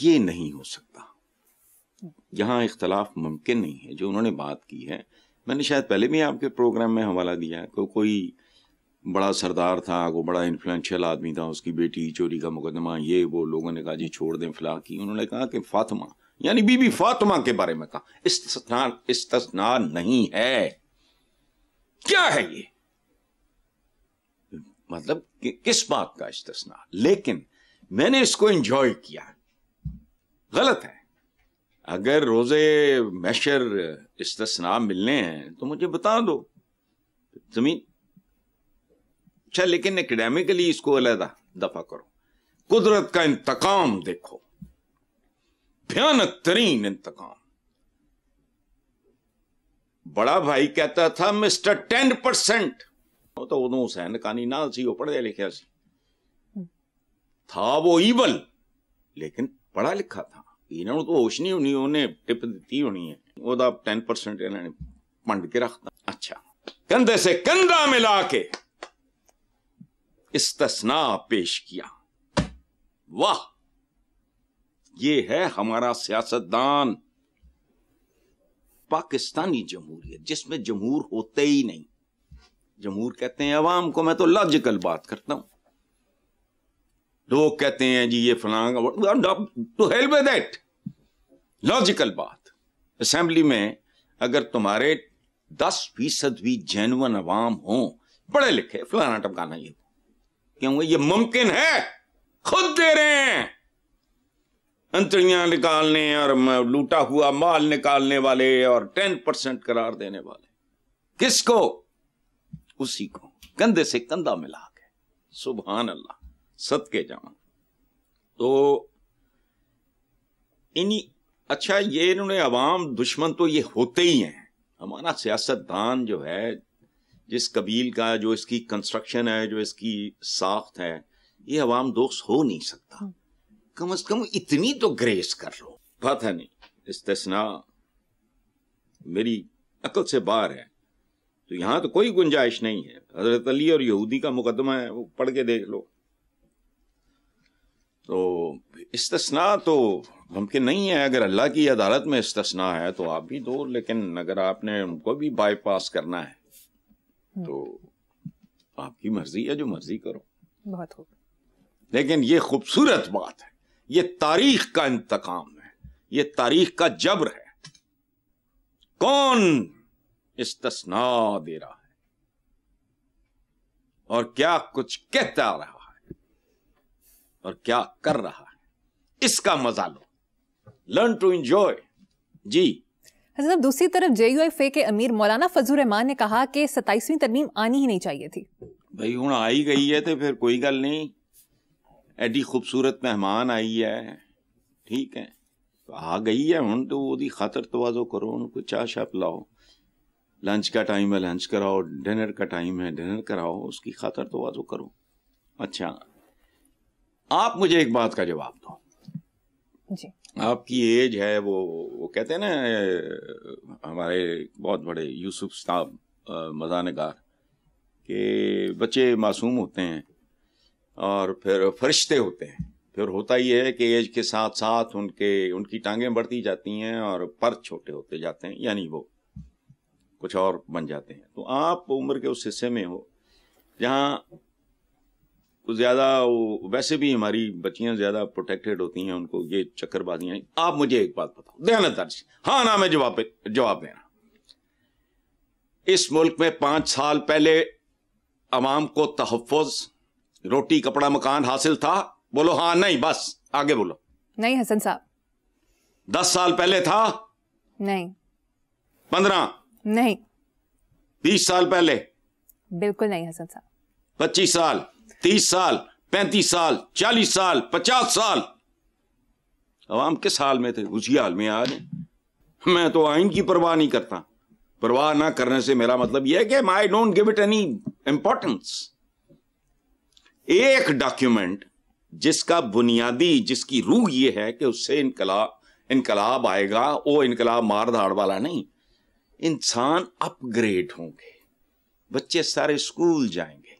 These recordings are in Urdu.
یہ نہیں ہو سکتا. یہاں اختلاف ممکن نہیں ہے. جو انہوں نے بات کی ہے, میں نے شاید پہلے بھی آپ کے پروگرام میں حوالہ دیا ہے کہ کوئی بڑا سردار تھا, وہ بڑا انفلوئنشل آدمی تھا, اس کی بیٹی چوری کا مقدمہ, یہ وہ, لوگوں نے کہا جی چھوڑ دیں فلاں کی. انہوں نے کہا کہ فاطمہ یعنی بی بی فاطمہ کے بارے میں کہا استثناء نہیں ہے. کیا ہے یہ مطلب کس بات کا استثناء؟ لیکن میں نے اس کو انجوائے کیا. غلط ہے. اگر روزے محشر استثناء ملنے ہیں تو مجھے بتا دو زمین. اچھا, لیکن ایکڈیمکلی اس کو علیحدہ دفع کرو. قدرت کا انتقام دیکھو, بھیانک ترین انتقام. بڑا بھائی کہتا تھا مسٹر 10%. وہ تو ادو حسین کانی نال سی, وہ پڑھے لکھا سی تھا, وہ ایول لیکن پڑھا لکھا تھا. انہوں تو ہوش نہیں ہونی, انہیں ٹپ دیتی ہونی ہے. وہ 10% انہوں نے پنڈ کے رکھتا. اچھا, کندھے سے کندھا ملا کے استثناء پیش کیا. واہ, یہ ہے ہمارا سیاستدان. پاکستانی جمہوریت جس میں جمہور ہوتے ہی نہیں. جمہور کہتے ہیں عوام کو. میں تو لاجیکل بات کرتا ہوں. لوگ کہتے ہیں جی یہ فلاں to hell with that. Logical بات. اسمبلی میں اگر تمہارے 10% بھی جینون عوام ہوں, پڑھے لکھے, فلانا ٹمکانا, یہ کیوں یہ ممکن ہے؟ خود دے رہے ہیں انتڑیاں نکالنے اور لوٹا ہوا مال نکالنے والے اور 10% قرار دینے والے. کس کو؟ اسی کو, کندھے سے کندھا ملا کے. سبحان اللہ, صدقے جاؤں. تو اچھا, یہ انہوں نے عوام دشمن تو یہ ہوتے ہی ہیں. ہمارا سیاستدان جو ہے, جس قبیل کا, جو اس کی کنسٹرکشن ہے, جو اس کی ساخت ہے, یہ عوام دوست ہو نہیں سکتا. کم از کم اتنی تو گریس کر لو. پتہ نہیں, استثناء میری عقل سے باہر ہے. تو یہاں تو کوئی گنجائش نہیں ہے. حضرت علی اور یہودی کا مقدمہ ہے, وہ پڑھ کے دیکھ لو. تو استثناء تو ممکن نہیں ہے. اگر اللہ کی عدالت میں استثناء ہے تو آپ بھی دو, لیکن اگر آپ نے ان کو بھی بائی پاس کرنا ہے تو آپ کی مرضی ہے, جو مرضی کرو. بہت خوب. لیکن یہ خوبصورت بات ہے, یہ تاریخ کا انتقام ہے, یہ تاریخ کا جبر ہے. کون استثناء دے رہا ہے اور کیا کچھ کہتا رہا ہے اور کیا کر رہا ہے, اس کا مزہ لو. Learn to enjoy. جی حضرت, دوسری طرف جے یو ایف اے کے امیر مولانا فضل الرحمان نے کہا کہ 27ویں ترمیم آنی ہی نہیں چاہیے تھی. بھائی ہوں آئی گئی ہے تو پھر کوئی گل نہیں. ایڈی خوبصورت مہمان آئی ہے, ٹھیک ہے, آ گئی ہے ہوں تو وہ خاطر توازو کرو, ان کو چاہ شاہ پلاؤ. لنچ کا ٹائم ہے لنچ کراؤ, ڈنر کا ٹائم ہے ڈنر کراؤ, اس کی خاطر توازو کرو. اچھا, آپ مجھے ایک بات کا جواب دو. جی, آپ کی ایج ہے, وہ کہتے ہیں نا ہمارے بہت بڑے یوسف صاحب مزاحنگار, کہ بچے معصوم ہوتے ہیں اور پھر فرشتے ہوتے ہیں. پھر ہوتا یہ ہے کہ ایج کے ساتھ ساتھ ان کی ٹانگیں بڑھتی جاتی ہیں اور پر چھوٹے ہوتے جاتے ہیں, یعنی وہ کچھ اور بن جاتے ہیں. تو آپ عمر کے اس حصے میں ہو جہاں زیادہ, ویسے بھی ہماری بچیاں زیادہ پروٹیکٹڈ ہوتی ہیں, ان کو یہ چکر بازیاں. آپ مجھے ایک بات بتاؤ دیانتدار سے, ہاں نا میں جواب دینا. اس ملک میں 5 سال پہلے عوام کو تحفظ, روٹی کپڑا مکان حاصل تھا؟ بولو ہاں نہیں, بس آگے بولو. نہیں حسن صاحب. 10 سال پہلے تھا؟ نہیں. 15؟ نہیں. 20 سال پہلے؟ بالکل نہیں حسن صاحب. 25 سال, 30 سال, 35 سال, 40 سال, 50 سال؟ عوام کس حال میں تھے؟ اسی حال میں آج. میں تو آئین کی پرواہ نہیں کرتا. پرواہ نہ کرنے سے میرا مطلب یہ ہے کہ I don't give it any importance. ایک ڈاکیومنٹ جس کا بنیادی, جس کی روح یہ ہے کہ اس سے انقلاب آئے گا, وہ انقلاب مار دھاڑ والا نہیں. انسان اپ گریڈ ہوں گے, بچے سارے اسکول جائیں گے,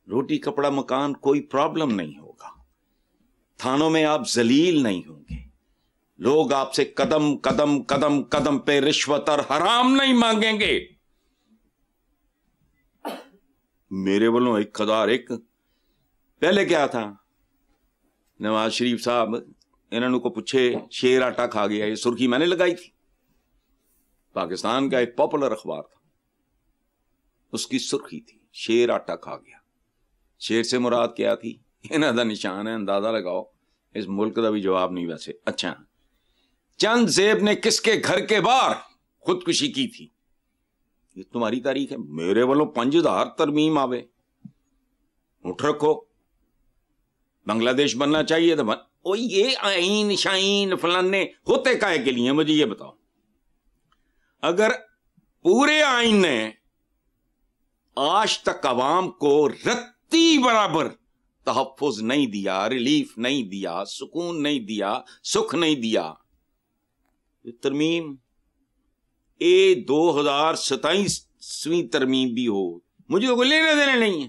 روٹی کپڑا مکان کوئی پرابلم نہیں ہوگا. تھانوں میں آپ ذلیل نہیں ہوں گے. لوگ آپ سے قدم قدم قدم قدم پہ رشوت اور حرام نہیں مانگیں گے. میرے والوں 1001 پہلے کیا تھا؟ نواز شریف صاحب انہوں کو پوچھے شیر آٹا کھا گیا, یہ سرخی میں نے لگائی تھی. پاکستان کا ایک پاپولر اخبار تھا, اس کی سرخی تھی شیر آٹا کھا گیا. شیر سے مراد کیا تھی؟ انہاں دا نشان ہے, اندازہ لگاؤ. اس ملک دا بھی جواب نہیں ویسے. اچھا, چند زیب نے کس کے گھر کے باہر خودکشی کی تھی؟ یہ تمہاری تاریخ ہے. میرے والوں 5000 ترمیم آوے, اٹھ رکھو. بنگلہ دیش بننا چاہیے تو یہ آئین شائین فلانے ہوتے کائے کے لیے؟ مجھے یہ بتاؤ. اگر پورے آئین نے آج تک عوام کو رتی برابر تحفظ نہیں دیا, ریلیف نہیں دیا, سکون نہیں دیا, سکھ نہیں دیا, ترمیم 2027ویں ترمیم بھی ہو, مجھے تو کوئی لینے دینے نہیں ہے.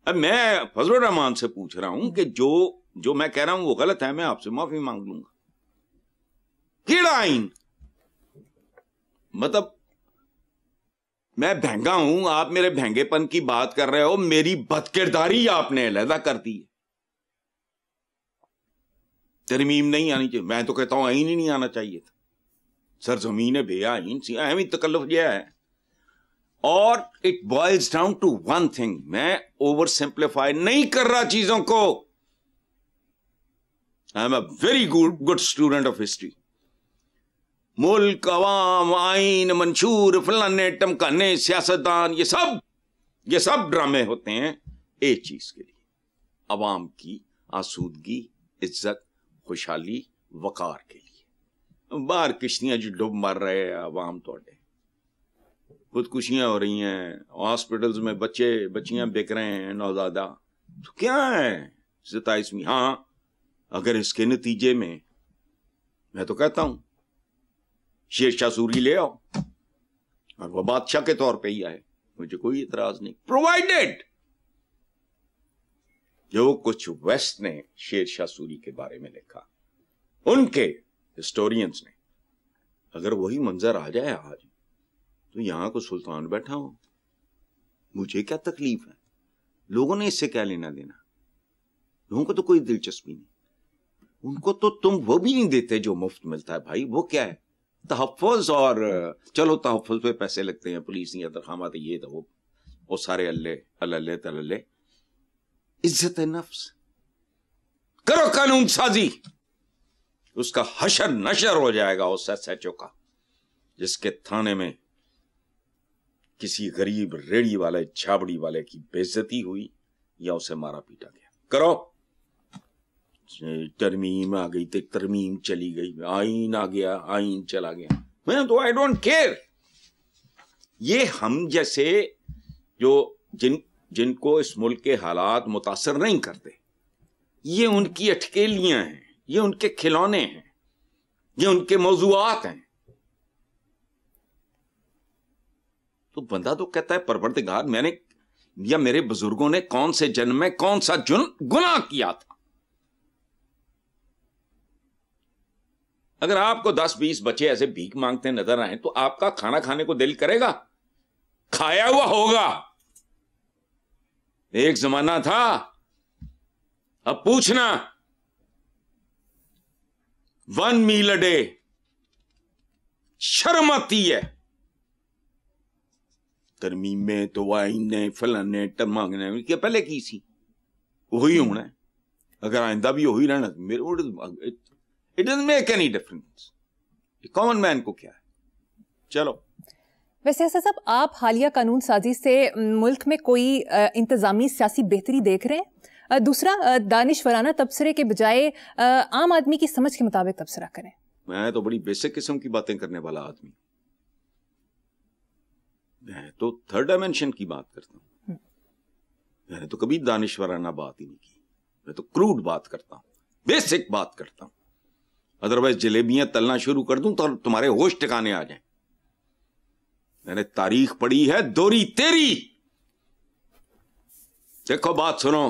اب میں فضل الرحمان سے پوچھ رہا ہوں کہ جو میں کہہ رہا ہوں وہ غلط ہے, میں آپ سے معافی مانگ لوں گا. کیڑا آئین؟ مطلب میں بھینگا ہوں, آپ میرے بھینگے پن کی بات کر رہے ہو, میری بد کرداری آپ نے علیحدہ کر دی. ترمیم نہیں آنی چاہیے. میں تو کہتا ہوں آئین ہی نہیں آنا چاہیے تھا. سرزمین بے آئین سی اہم تکلف یہ ہے. اور it boils down to one thing. میں اوور سمپلیفائی نہیں کر رہا چیزوں کو. I am a very good student of history. ملک, عوام, آئین, منشور, فلانے ٹمکانے, سیاستدان, یہ سب ڈرامے ہوتے ہیں ایک چیز کے لیے, عوام کی آسودگی, عزت, خوشحالی, وقار کے لیے. باہر کشتیاں جو ڈوب مر رہے ہیں عوام, توڑے خودکشیاں ہو رہی ہیں, ہاسپٹلز میں بچیاں بک رہے ہیں نوزادہ, تو کیا ہے 27ویں؟ ہاں, اگر اس کے نتیجے میں تو کہتا ہوں شیر شاہ سوری لے آؤ اور وہ بادشاہ کے طور پہ ہی آئے, مجھے کوئی اعتراض نہیں, پرووائڈیڈ جو کچھ ویسٹ نے شیر شاہ سوری کے بارے میں لکھا, ان کے ہسٹورینز نے, اگر وہی منظر آ جائے آج تو یہاں کو سلطان بیٹھا ہو, مجھے کیا تکلیف ہے؟ لوگوں نے اس سے کیا لینا دینا؟ لوگوں کو تو کوئی دلچسپی نہیں. ان کو تو تم وہ بھی نہیں دیتے جو مفت ملتا ہے بھائی. وہ کیا ہے؟ تحفظ. اور چلو تحفظ پہ پیسے لگتے ہیں, پولیس یا ترخامات, یہ تو وہ سارے اللہ تللے. عزت نفس کرو, قانون سازی, اس کا حشر نشر ہو جائے گا اس SHO کا جس کے تھانے میں کسی غریب ریڑی والے چھابڑی والے کی بے عزتی ہوئی یا اسے مارا پیٹا گیا. کرو. ترمیم آ گئی تو ترمیم چلی گئی, آئین آ گیا, آئین چلا گیا. میں تو آئی ڈونٹ کیئر. یہ ہم جیسے جو جن کو اس ملک کے حالات متاثر نہیں کرتے, یہ ان کی اٹکیلیاں ہیں, یہ ان کے کھلونے ہیں, یہ ان کے موضوعات ہیں. تو بندہ تو کہتا ہے پروردگار میں نے یا میرے بزرگوں نے کون سے جنم میں کون سا گناہ کیا تھا. اگر آپ کو 10-20 بچے ایسے بھیک مانگتے نظر آئیں تو آپ کا کھانا کھانے کو دل کرے گا؟ کھایا ہوا ہوگا. ایک زمانہ تھا, اب پوچھنا 1 meal a day, شرم آتی ہے. ترمیم میں تو آئین نے فلانے مانگنے کیا پہلے کی سی, وہی ہونا ہے. اگر آئندہ بھی وہی رہنا, میرے It doesn't make any difference. Common man کو کیا ہے. چلو. ویسے ایسا صاحب, آپ حالیہ قانون سازی سے ملک میں کوئی انتظامی سیاسی بہتری دیکھ رہے ہیں؟ دوسرا, دانشورانہ تبصرے کے بجائے عام آدمی کی سمجھ کے مطابق تبصرہ کریں. میں تو بڑی بیسک قسم کی باتیں کرنے والا آدمی, میں تو تھرڈ ڈائمینشن کی بات کرتا ہوں. میں نے تو کبھی دانشورانہ بات ہی نہیں کی. میں تو کروڈ بات کرتا ہوں, بیسک بات کرتا ہوں. ادروائز جلیبیاں تلنا شروع کر دوں تو تمہارے ہوش ٹکانے آ جائیں. میں نے تاریخ پڑھی ہے دوری تیری. دیکھو بات سنو,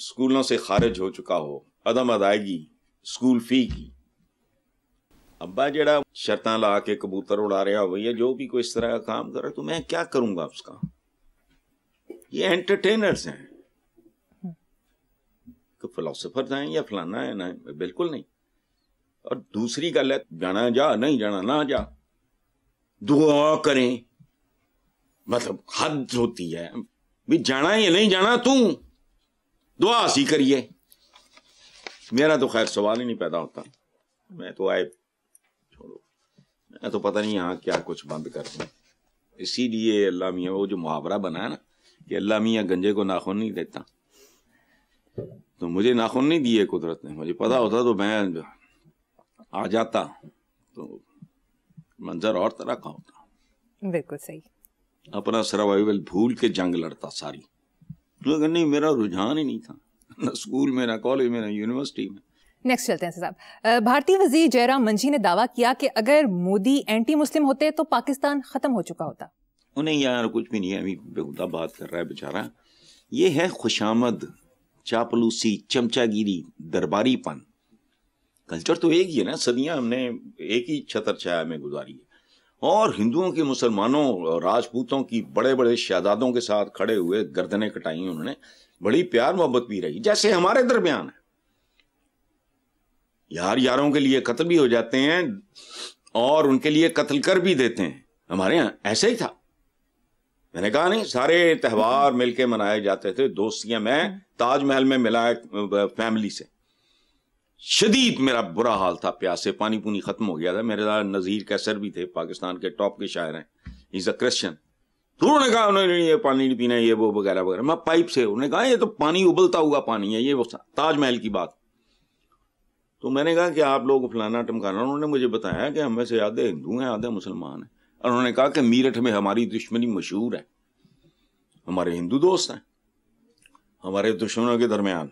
اسکولوں سے خارج ہو چکا ہو, عدم ادائیگی اسکول فی کی, ابا جڑا شرطاں لا کے کبوتر اڑا رہا ہو یا جو بھی کوئی اس طرح کا کام کر رہا تو میں کیا کروں گا اس کا؟ یہ انٹرٹینرز ہیں, فلاسفرز ہیں یا فلانا ہے, نہ بالکل نہیں. اور دوسری گل ہے جانا جا, نہیں جانا نہ جا, دعا کریں, مطلب حد ہوتی ہے بھی جانا یا نہیں جانا, دعا سی کریے. میرا تو خیر سوال ہی نہیں پیدا ہوتا, میں تو چھوڑو, میں تو پتہ نہیں یہاں کیا کچھ بند کر دوں. اسی لیے اللہ میاں وہ جو محاورہ بنا ہے نا کہ اللہ میاں گنجے کو ناخن نہیں دیتا, تو مجھے ناخن نہیں دیے قدرت نے. مجھے پتا ہوتا تو میں آ جاتا تو منظر اور طرح کا ہوتا. بالکل صحیح. اپنا سروائیول بھول کے جنگ لڑتا ساری, لیکن نہیں, میرا رجحان ہی نہیں تھا, نہ اسکول میں, نہ کالج میں, نہ یونیورسٹی میں. نیکسٹ چلتے ہیں صاحب. بھارتی وزیر جے رام منجی نے دعویٰ کیا کہ اگر مودی اینٹی مسلم ہوتے تو پاکستان ختم ہو چکا ہوتا. انہیں یار کچھ بھی نہیں ہے, ابھی بےہودہ بات کر رہا ہے بیچارہ. یہ ہے خوشامد, چاپلوسی, چمچا گیری, درباری پن. کلچر تو ایک ہی ہے نا, صدیاں ہم نے ایک ہی چھتر چھایا میں گزاری ہے. اور ہندوؤں کے, مسلمانوں اور راجپوتوں کی بڑے بڑے شہزادوں کے ساتھ کھڑے ہوئے گردنیں کٹائی انہوں نے, بڑی پیار محبت بھی رہی, جیسے ہمارے درمیان ہے. یاروں کے لیے قتل بھی ہو جاتے ہیں اور ان کے لیے قتل کر بھی دیتے ہیں. ہمارے یہاں ایسے ہی تھا. میں نے کہا نہیں, سارے تہوار مل کے منائے جاتے تھے, دوستیاں. میں تاج محل میں ملا فیملی سے, شدید میرا برا حال تھا, پیاس سے پانی پونی ختم ہو گیا تھا. میرے ساتھ نذیر کیسر بھی تھے, پاکستان کے ٹاپ کے شاعر ہیں, از اے کرسچن. تو انہوں نے کہا انہوں نے یہ پانی نہیں پینا, یہ وہ وغیرہ وغیرہ. میں پائپ سے, انہوں نے کہا یہ تو پانی ابلتا ہوا پانی ہے, یہ وہ تاج محل کی بات. تو میں نے کہا کہ آپ لوگ فلانا ٹمکانا. انہوں نے مجھے بتایا کہ ہم میں سے آدھے ہندو ہیں, آدھے مسلمان ہیں. اور انہوں نے کہا کہ میرٹھ میں ہماری دشمنی مشہور ہے, ہمارے ہندو دوست ہیں, ہمارے دشمنوں کے درمیان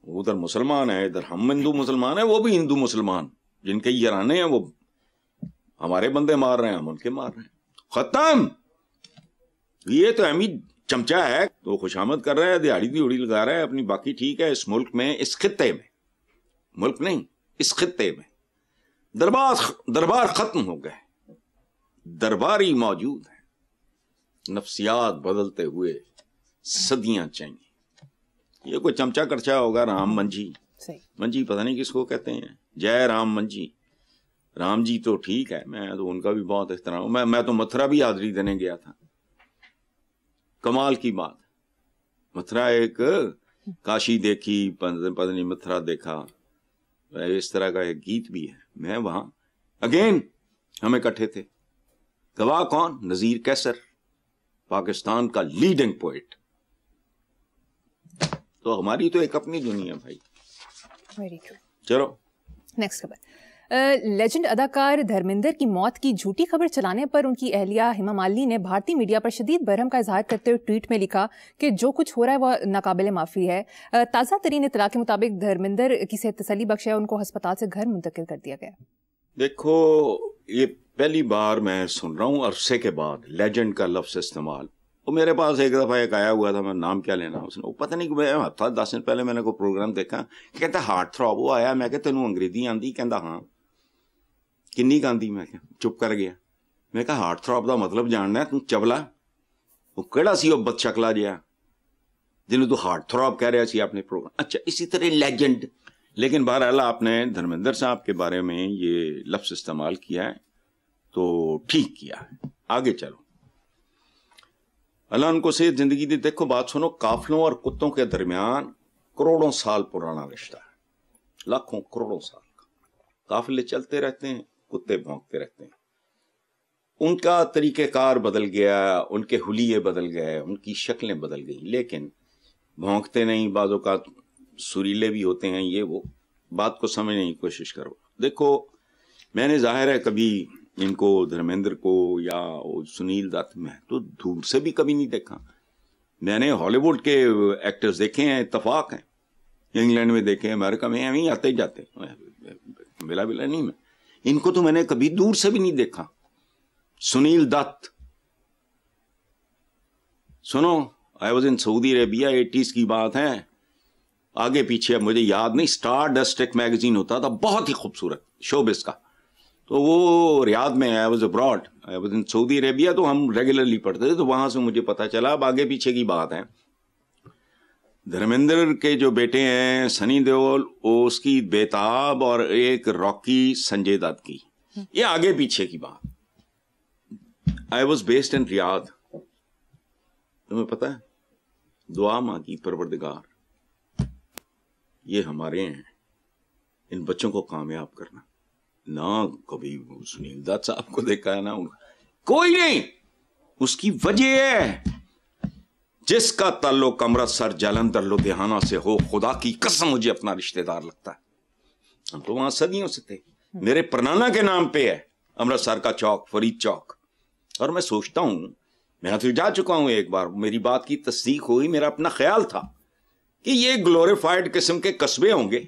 ادھر مسلمان ہیں, ادھر ہم ہندو مسلمان ہیں, وہ بھی ہندو مسلمان جن کے یارانے ہیں, وہ ہمارے بندے مار رہے ہیں, ہم ان کے مار رہے ہیں. ختم. یہ تو اہمی چمچا ہے, تو خوشامد کر رہا ہے, دیہڑی دیوڑی لگا رہا ہے اپنی. باقی ٹھیک ہے, اس ملک میں, اس خطے میں, ملک نہیں اس خطے میں دربار ختم ہو گئے, درباری موجود ہیں. نفسیات بدلتے ہوئے صدیاں چاہیے. یہ کوئی چمچا کرچا ہوگا, رام منجی, منجی پتہ نہیں کس کو کہتے ہیں, جے رام منجی. رام جی تو ٹھیک ہے, میں تو ان کا بھی بہت احترام. میں تو متھرا بھی حاضری دینے گیا تھا. کمال کی بات, متھرا ایک کاشی دیکھی, پتہ نہیں متھرا دیکھا, اس طرح کا ایک گیت بھی ہے. میں وہاں اگین ہم اکٹھے تھے. گواہ کون؟ نذیر کیسر, پاکستان کا لیڈنگ پوئٹ. تو ہماری تو ایک اپنی دنیا بھائی. چلو نیکسٹ خبر. لیجنڈ اداکار دھرمیندر کی موت کی جھوٹی خبر چلانے پر ان کی اہلیہ ہیما مالنی نے بھارتی میڈیا پر شدید برہم کا اظہار کرتے ہوئے ٹویٹ میں لکھا کہ جو کچھ ہو رہا ہے وہ ناقابل معافی ہے. تازہ ترین اطلاع کے مطابق دھرمیندر کی صحت تسلی بخش ہے, ان کو ہسپتال سے گھر منتقل کر دیا گیا. دیکھو, یہ پہلی بار میں سن رہا ہوں عرصے کے بعد لیجنڈ کا لفظ استعمال. وہ میرے پاس ایک دفعہ ایک آیا ہوا تھا, میں نام کیا لینا, اس نے پتہ نہیں کہ ہفتہ 10 دن پہلے میں نے کوئی پروگرام دیکھا, کہتا ہارٹ تھروب. وہ آیا, میں کہ تینوں انگریزی آندی؟ کہندا ہاں. کنی کاندی؟ میں کہ چپ کر گیا. میں کہا ہارٹ تھروب دا مطلب جاننا ہے؟ تم چبلا. وہ کیڑا سی وہ بد شکلا جہا جنہوں تو ہارٹ تھروب کہہ رہا سی اپنے پروگرام. اچھا, اسی طرح لیجنڈ. لیکن بہرحال آپ نے دھرمیندر صاحب کے بارے میں یہ لفظ استعمال کیا ہے تو ٹھیک کیا ہے. آگے چلو, اللہ ان کو صحت زندگی دی. دیکھو بات سنو, قافلوں اور کتوں کے درمیان کروڑوں سال پرانا رشتہ ہے, لاکھوں کروڑوں سال کا. قافلے چلتے رہتے ہیں, کتے بھونکتے رہتے ہیں. ان کا طریقہ کار بدل گیا, ان کے حلیے بدل گئے, ان کی شکلیں بدل گئی, لیکن بھونکتے نہیں. بعض اوقات سریلے بھی ہوتے ہیں. یہ وہ بات کو سمجھنے کی کوشش کرو. دیکھو, میں نے ظاہر ہے کبھی ان کو, دھرمیندر کو یا سنیل دت, میں تو دور سے بھی کبھی نہیں دیکھا. میں نے ہالی ووڈ کے ایکٹرز دیکھے ہیں, اتفاق ہیں, انگلینڈ میں دیکھے, امریکہ میں ہمیں آتے ہی جاتے, بلا نہیں. میں ان کو تو میں نے کبھی دور سے بھی نہیں دیکھا. سنیل دت, سنو, آئی was in Saudi Arabia, 80s کی بات ہے. آگے پیچھے اب مجھے یاد نہیں، اسٹار ڈسٹ ایک میگزین ہوتا تھا بہت ہی خوبصورت شوبز کا، تو وہ ریاض میں I was abroad, I was in Saudi Arabia, تو ہم ریگولرلی پڑھتے تھے، تو وہاں سے مجھے پتا چلا، اب آگے پیچھے کی بات ہے، دھرمیندر کے جو بیٹے ہیں سنی دیول، اس کی بیتاب، اور ایک راکی سنجے دت کی، یہ آگے پیچھے کی بات. آئی واز بیسڈ ان ریاض. تمہیں پتا ہے دعا مانگی پروردگار یہ ہمارے ہیں ان بچوں کو کامیاب کرنا، نہ کبھی سنیل دت صاحب کو دیکھا ہے نہ کوئی نہیں. اس کی وجہ ہے جس کا تعلق امرتسر جلندھر لدھیانہ سے ہو، خدا کی قسم مجھے اپنا رشتہ دار لگتا ہے. ہم تو وہاں صدیوں سے تھے. میرے پرنانا کے نام پہ ہے امرتسر کا چوک، فرید چوک. اور میں سوچتا ہوں، میں تو جا چکا ہوں ایک بار، میری بات کی تصدیق ہوئی، میرا اپنا خیال تھا کہ یہ گلوریفائڈ قسم کے قصبے ہوں گے،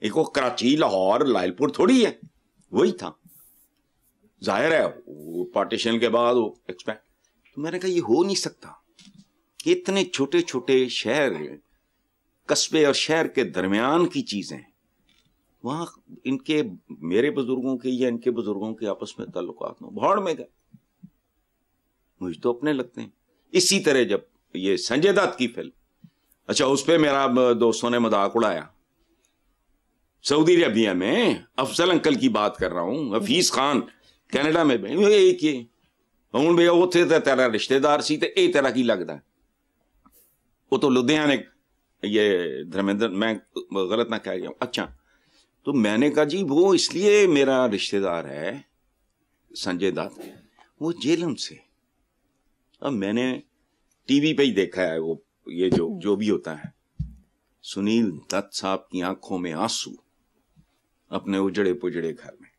ایک وہ کراچی، لاہور، لائل پور تھوڑی ہے. وہی تھا. ظاہر ہے وہ پارٹیشن کے بعد وہ ایکسپینڈ. تو میں نے کہا یہ ہو نہیں سکتا کہ اتنے چھوٹے چھوٹے شہر، قصبے اور شہر کے درمیان کی چیزیں وہاں ان کے، میرے بزرگوں کے یا ان کے بزرگوں کے آپس میں تعلقات بھاڑ میں گئے. مجھے تو اپنے لگتے ہیں. اسی طرح جب یہ سنجے دت کی فلم، اچھا اس پہ میرا دوستوں نے مذاق اڑایا. سعودی عربیہ میں افضل انکل کی بات کر رہا ہوں، حفیظ خان کینیڈا میں ایک یہ ہوں بھیا وہ تھے تیرا رشتے دار سی تے اے طرح کی لگتا ہے. وہ تو لدھیانے یہ دھرمیندر، میں غلط نہ کہہ گیا ہوں. اچھا تو میں نے کہا جی وہ اس لیے میرا رشتے دار ہے سنجے دت، وہ جیلم سے. اب میں نے ٹی وی پہ ہی دیکھا ہے وہ یہ جو بھی ہوتا ہے، سنیل دت صاحب کی آنکھوں میں آنسو اپنے اجڑے پجڑے گھر میں،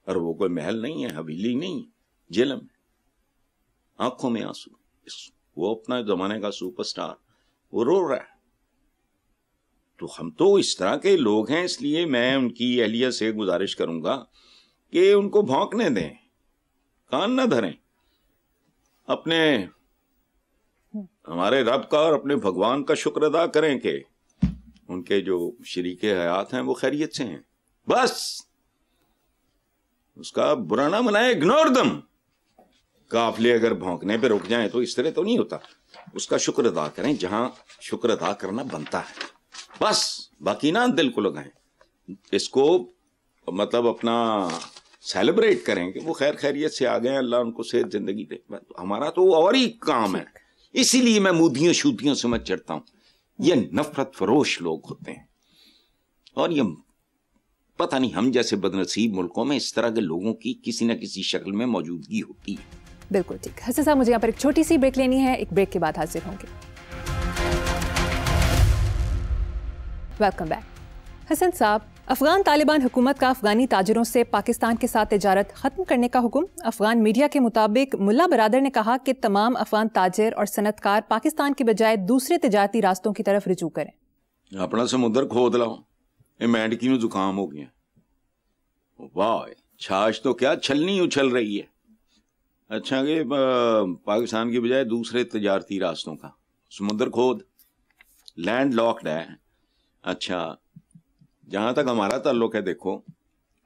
اور وہ کوئی محل نہیں ہے، حویلی نہیں، جیلم میں، آنکھوں میں آنسو. وہ اپنا زمانے کا سپر سٹار، وہ رو رہا ہے. تو ہم تو اس طرح کے لوگ ہیں، اس لیے میں ان کی اہلیہ سے گزارش کروں گا کہ ان کو بھونکنے دیں، کان نہ دھریں. اپنے ہمارے رب کا اور اپنے بھگوان کا شکر ادا کریں کہ ان کے جو شریک حیات ہیں وہ خیریت سے ہیں. بس اس کا برا نہ منائے، اگنور دم. قافلے اگر بھونکنے پہ رک جائیں تو اس طرح تو نہیں ہوتا. اس کا شکر ادا کریں جہاں شکر ادا کرنا بنتا ہے، بس. باقی نہ دل کو لگائیں، اس کو مطلب اپنا سیلیبریٹ کریں کہ وہ خیر خیریت سے آ گئے، اللہ ان کو صحت زندگی دے. ہمارا تو اور ہی کام ہے. اسی لیے میں مودیوں شودیوں سے مت چڑھتا ہوں. یہ نفرت فروش لوگ ہوتے ہیں، اور یہ پتہ نہیں ہم جیسے بدنصیب ملکوں میں اس طرح کے لوگوں کی کسی نہ کسی شکل میں موجودگی ہوتی ہے. بالکل ٹھیک. حسن صاحب مجھے یہاں پر ایک چھوٹی سی بریک لینی ہے، ایک بریک کے بعد حاضر ہوں گے. Welcome back. حسن صاحب، افغان طالبان حکومت کا افغانی تاجروں سے پاکستان کے ساتھ تجارت ختم کرنے کا حکم. افغان میڈیا کے مطابق ملا برادر نے کہا کہ تمام افغان تاجر اور صنعت کار پاکستان کے بجائے دوسرے تجارتی راستوں کی طرف رجوع کریں. اپنا سمندر کھود لاؤ، یہ مینڈکی میں زکام ہو گیا. واہ، چھاچھ تو کیا چھلنی اچھل رہی ہے. اچھا کہ پاکستان کی بجائے دوسرے تجارتی راستوں کا سمندر کھود، لینڈ لاکڈ ہے. اچھا جہاں تک ہمارا تعلق ہے، دیکھو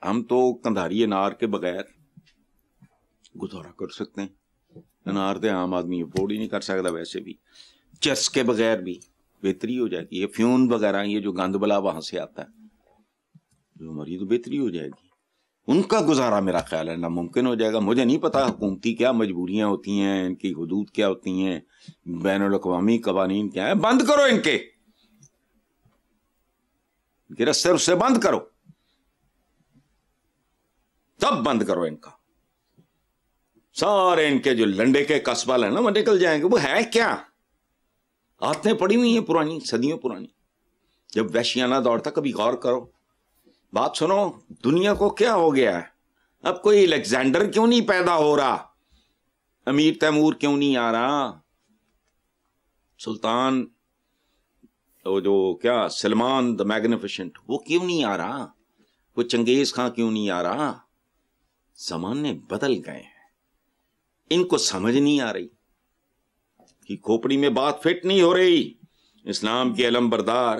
ہم تو کندھاری انار کے بغیر گزارا کر سکتے ہیں. انار تو عام آدمی افورڈ ہی نہیں کر سکتا. ویسے بھی چرس کے بغیر بھی بہتری ہو جائے گی. یہ فیون وغیرہ یہ جو گند بلا وہاں سے آتا ہے، ہماری تو بہتری ہو جائے گی. ان کا گزارا میرا خیال ہے ناممکن ہو جائے گا. مجھے نہیں پتا حکومتی کیا مجبوریاں ہوتی ہیں، ان کی حدود کیا ہوتی ہیں، بین الاقوامی قوانین کیا ہیں. بند کرو ان کے رستے اس سے بند کرو، تب بند کرو ان کا. سارے ان کے جو لنڈے کے قصبہ ہیں نا وہ نکل جائیں گے. وہ ہے کیا، آتیں پڑی ہوئی ہیں پرانی، صدیوں پرانی. جب وحشیانہ دور تھا، کبھی غور کرو، بات سنو، دنیا کو کیا ہو گیا ہے. اب کوئی الیگزینڈر کیوں نہیں پیدا ہو رہا، امیر تیمور کیوں نہیں آ رہا، سلطان وہ جو کیا سلمان دا میگنیفیشنٹ وہ کیوں نہیں آ رہا، وہ چنگیز خان کیوں نہیں آ رہا. زمانے بدل گئے ہیں. ان کو سمجھ نہیں آ رہی کہ کھوپڑی میں بات فٹ نہیں ہو رہی. اسلام کے علم بردار